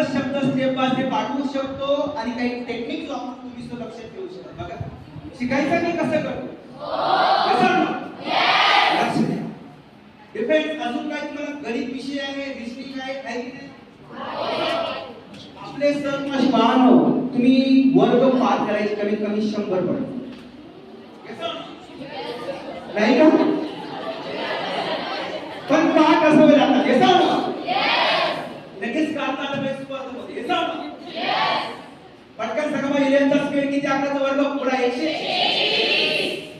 सहज शब्द step by step पाठवू शकतो आणि काही टेक्निक वापरून तुम्ही तो लक्षात ठेवू शकता. बघा शिकायचं मी कसं करतो लक्ष द्या. डिफेन्स अजून काय तुम्हाला गणित विषय आहे, रिजनिंग आहे की नाही? आपले सर माझी बाळांनो तुम्ही वर्ग पार करायचे कमीत कमी 100 पर्यंत नाही का? पण पाठ असावे लागतात हे सांगा. लगेच काढता आलं पाहिजे स्पर्धेमध्ये हे सांगा. पटकन सांगा मग इलेव्हनचा स्पीड किती आकडाचा वर्ग पुढा 120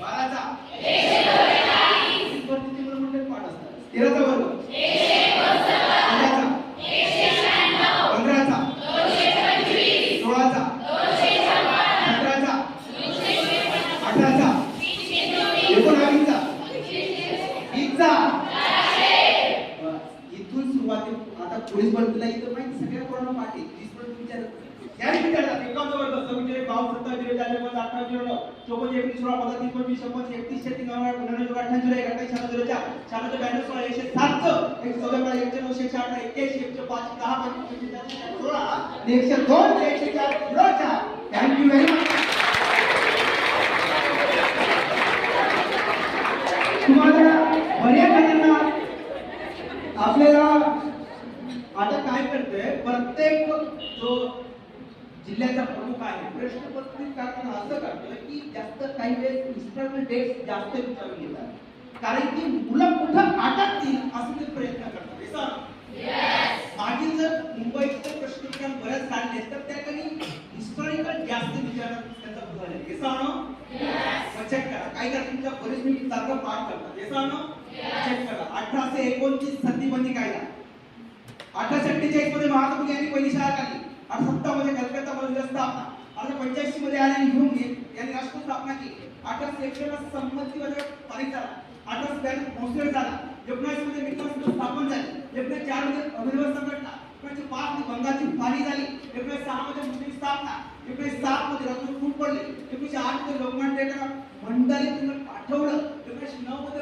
12चा 140 किती मुलं म्हणतात पाठ असतात 13चा वर्ग 15चा 15चा 16चा 17चा 18चा 19चा 20चा इथून सुरुवात. आता पोलीस भरतीला इथं माहिती सगळ्या कोरोना पाठ आहे 30 पर्यंत विचार या विचारतात 51 वर्ग 26 52 27 40 48 09 54 21 16 15 30 25 26 31 36 99 99 98 98 96 04 96 92 16 107 114 109 118 21 105 10 16 102 104 04. Thank you very much. तुम्हाला बऱ्याच जणांना आपल्याला आता काय करतोय प्रत्येक जो जिल्ह्याचा प्रमुख आहे प्रश्नपत्रिका काढताना असं करतोय की जास्त काही वेळेस हिस्टॉरिकल डेट्स जास्त विचारून घेतात, कारण की मुलं कुठं अटकतील असं ते प्रयत्न करतात. मागील जर मुंबईचं प्रश्नपत्रिका बऱ्याच काढले तर त्या काही हिस्टॉरिकल जास्त विचारतात त्याचा भर आहे हे सांगणं चेक करा. काही का तुमच्या बरेच मी सारखं पाठ करतात हे सांगणं चेक करा. 1829 सतीबंदी कायदा, 1847 मध्ये महात्मा फुले यांनी पहिली शाळा काढली, 1857 मध्ये कलकत्ता मध्ये स्थापना, 1885 मध्ये आलेली ह्यूम यांनी राष्ट्र स्थापना केली, 1861 ला संमतीमध्ये पारित झाला, 1892 कौन्सिल झाला, 19 मध्ये मित्रमंडळ स्थापन झाले, 1904 मध्ये अभिनव संघटना, 1905 मध्ये बंगालची फाळी झाली, 1906 मध्ये मुस्लिम स्थापना, 1907 मध्ये रत्न फूट पडले, 1908 मध्ये लोकमान्य टिळक मंडळी पाठवलं, 1909 मध्ये